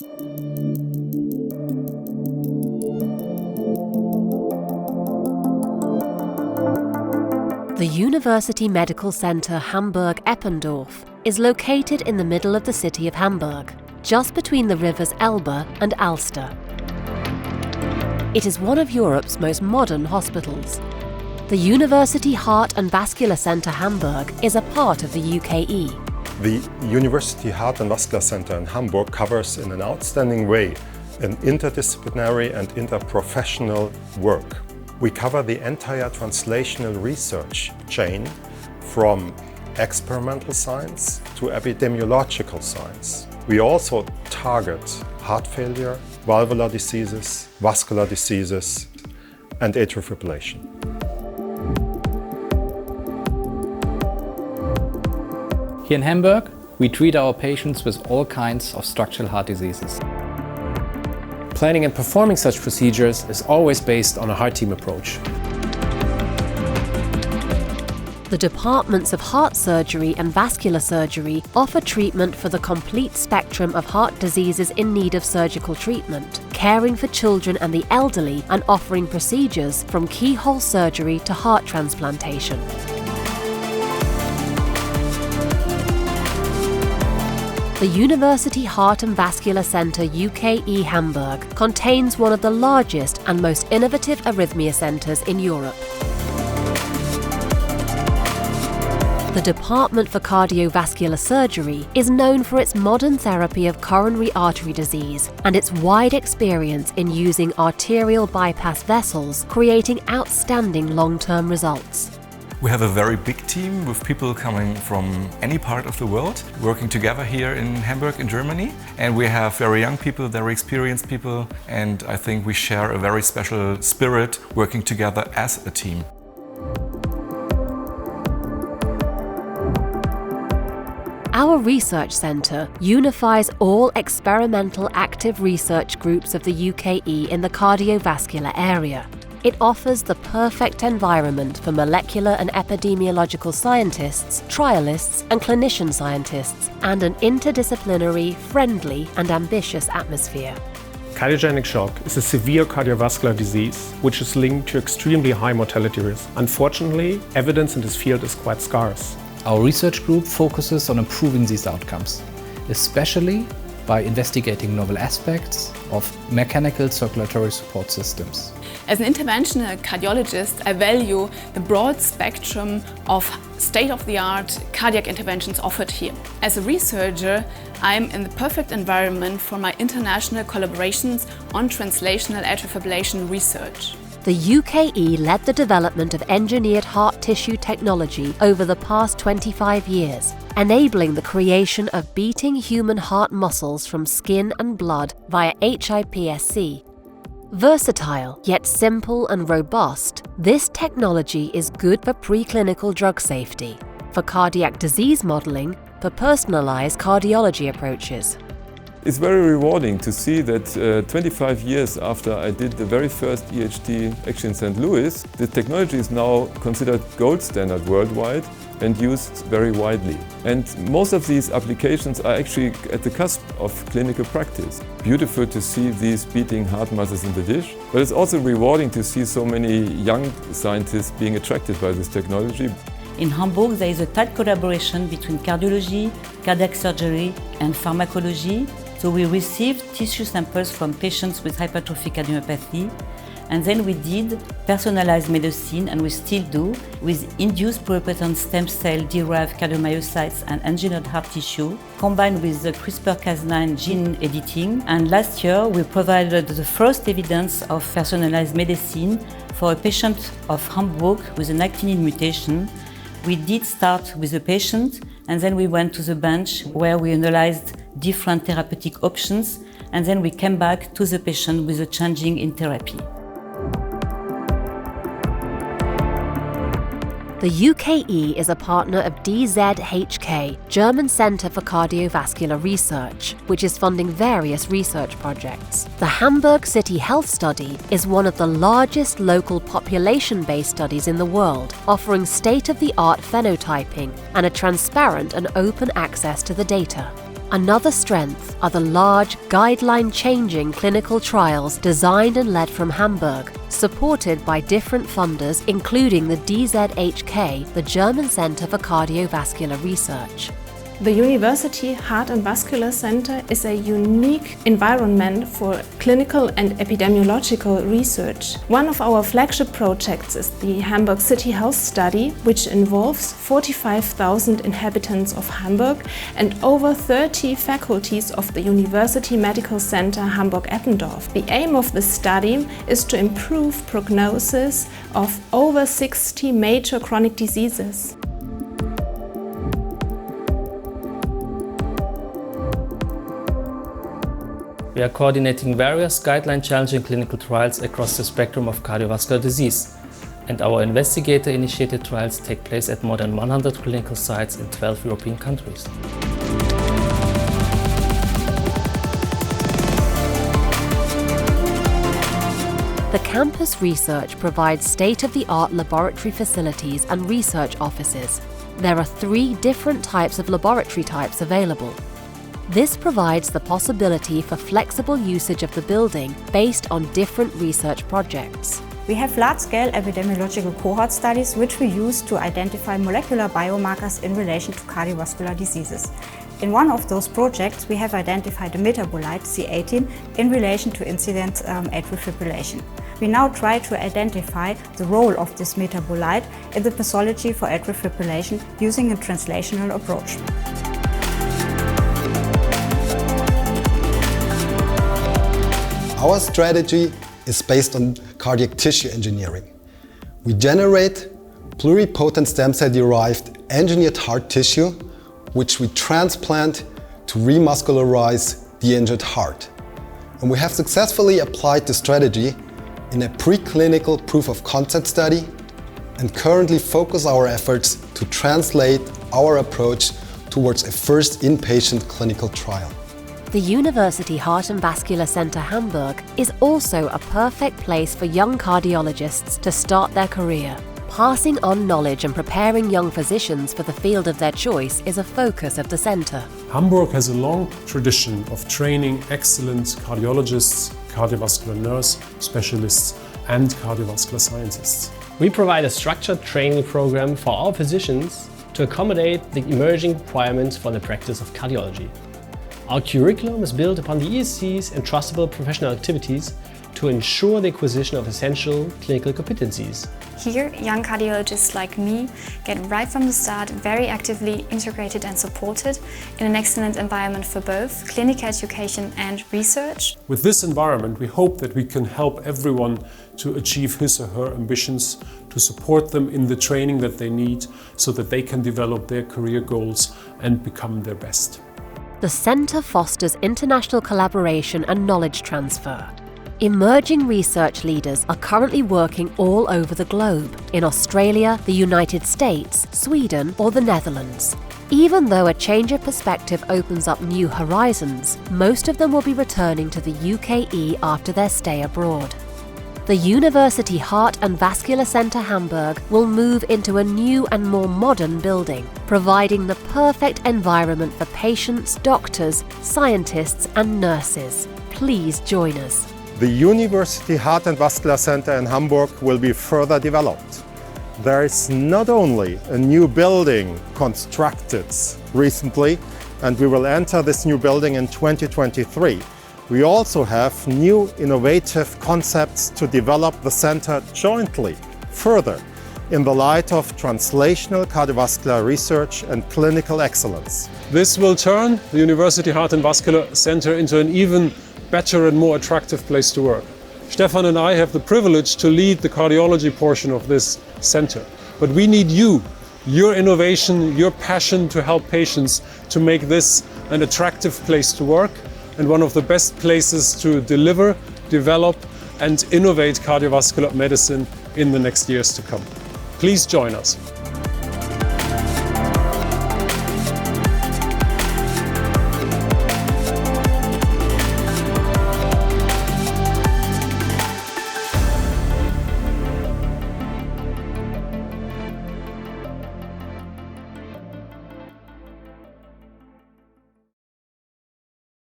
The University Medical Center Hamburg-Eppendorf is located in the middle of the city of Hamburg, just between the rivers Elbe and Alster. It is one of Europe's most modern hospitals. The University Heart and Vascular Center Hamburg is a part of the UKE. The University Heart and Vascular Center in Hamburg covers in an outstanding way an interdisciplinary and interprofessional work. We cover the entire translational research chain from experimental science to epidemiological science. We also target heart failure, valvular diseases, vascular diseases, and atrial fibrillation. Here in Hamburg, we treat our patients with all kinds of structural heart diseases. Planning and performing such procedures is always based on a heart team approach. The departments of heart surgery and vascular surgery offer treatment for the complete spectrum of heart diseases in need of surgical treatment, caring for children and the elderly, and offering procedures from keyhole surgery to heart transplantation. The University Heart and Vascular Center UKE Hamburg contains one of the largest and most innovative arrhythmia centers in Europe. The Department for Cardiovascular Surgery is known for its modern therapy of coronary artery disease and its wide experience in using arterial bypass vessels, creating outstanding long-term results. We have a very big team with people coming from any part of the world, working together here in Hamburg, in Germany. And we have very young people, very experienced people, and I think we share a very special spirit working together as a team. Our research centre unifies all experimental active research groups of the UKE in the cardiovascular area. It offers the perfect environment for molecular and epidemiological scientists, trialists and clinician scientists, and an interdisciplinary, friendly and ambitious atmosphere. Cardiogenic shock is a severe cardiovascular disease which is linked to extremely high mortality risk. Unfortunately, evidence in this field is quite scarce. Our research group focuses on improving these outcomes, especially by investigating novel aspects of mechanical circulatory support systems. As an interventional cardiologist, I value the broad spectrum of state-of-the-art cardiac interventions offered here. As a researcher, I'm in the perfect environment for my international collaborations on translational atrial fibrillation research. The UKE led the development of engineered heart tissue technology over the past 25 years, enabling the creation of beating human heart muscles from skin and blood via HIPSC. Versatile, yet simple and robust, this technology is good for preclinical drug safety, for cardiac disease modelling, for personalized cardiology approaches. It's very rewarding to see that 25 years after I did the very first EHT actually in St. Louis, the technology is now considered gold standard worldwide and used very widely. And most of these applications are actually at the cusp of clinical practice. Beautiful to see these beating heart muscles in the dish, but it's also rewarding to see so many young scientists being attracted by this technology. In Hamburg, there is a tight collaboration between cardiology, cardiac surgery and pharmacology. So we received tissue samples from patients with hypertrophic cardiomyopathy, and then we did personalized medicine, and we still do, with induced pluripotent stem cell-derived cardiomyocytes and engineered heart tissue, combined with the CRISPR-Cas9 gene editing. And last year, we provided the first evidence of personalized medicine for a patient of Hamburg with an actinium mutation. We did start with the patient, and then we went to the bench where we analyzed different therapeutic options, and then we came back to the patient with a changing in therapy. The UKE is a partner of DZHK, German Centre for Cardiovascular Research, which is funding various research projects. The Hamburg City Health Study is one of the largest local population-based studies in the world, offering state-of-the-art phenotyping and a transparent and open access to the data. Another strength are the large, guideline-changing clinical trials designed and led from Hamburg, supported by different funders including the DZHK, the German Center for Cardiovascular Research. The University Heart and Vascular Center is a unique environment for clinical and epidemiological research. One of our flagship projects is the Hamburg City Health Study, which involves 45,000 inhabitants of Hamburg and over 30 faculties of the University Medical Center Hamburg-Eppendorf. The aim of the study is to improve prognosis of over 60 major chronic diseases. We are coordinating various guideline-challenging clinical trials across the spectrum of cardiovascular disease, and our investigator-initiated trials take place at more than 100 clinical sites in 12 European countries. The campus research provides state-of-the-art laboratory facilities and research offices. There are 3 different types of laboratory types available. This provides the possibility for flexible usage of the building based on different research projects. We have large-scale epidemiological cohort studies which we use to identify molecular biomarkers in relation to cardiovascular diseases. In one of those projects, we have identified a metabolite, C18, in relation to incident atrial fibrillation. We now try to identify the role of this metabolite in the pathology for atrial fibrillation using a translational approach. Our strategy is based on cardiac tissue engineering. We generate pluripotent stem cell-derived engineered heart tissue, which we transplant to remuscularize the injured heart. And we have successfully applied the strategy in a preclinical proof of concept study and currently focus our efforts to translate our approach towards a first inpatient clinical trial. The University Heart and Vascular Center Hamburg is also a perfect place for young cardiologists to start their career. Passing on knowledge and preparing young physicians for the field of their choice is a focus of the center. Hamburg has a long tradition of training excellent cardiologists, cardiovascular nurse specialists and cardiovascular scientists. We provide a structured training program for our physicians to accommodate the emerging requirements for the practice of cardiology. Our curriculum is built upon the ESC's entrustable professional activities to ensure the acquisition of essential clinical competencies. Here, young cardiologists like me get right from the start very actively integrated and supported in an excellent environment for both clinical education and research. With this environment, we hope that we can help everyone to achieve his or her ambitions, to support them in the training that they need so that they can develop their career goals and become their best. The center fosters international collaboration and knowledge transfer. Emerging research leaders are currently working all over the globe, in Australia, the United States, Sweden or the Netherlands. Even though a change of perspective opens up new horizons, most of them will be returning to the UKE after their stay abroad. The University Heart and Vascular Center Hamburg will move into a new and more modern building, providing the perfect environment for patients, doctors, scientists and nurses. Please join us. The University Heart and Vascular Center in Hamburg will be further developed. There is not only a new building constructed recently, and we will enter this new building in 2023. We also have new innovative concepts to develop the center jointly, further, in the light of translational cardiovascular research and clinical excellence. This will turn the University Heart and Vascular Center into an even better and more attractive place to work. Stefan and I have the privilege to lead the cardiology portion of this center. But we need you, your innovation, your passion to help patients to make this an attractive place to work and one of the best places to deliver, develop and innovate cardiovascular medicine in the next years to come. Please join us.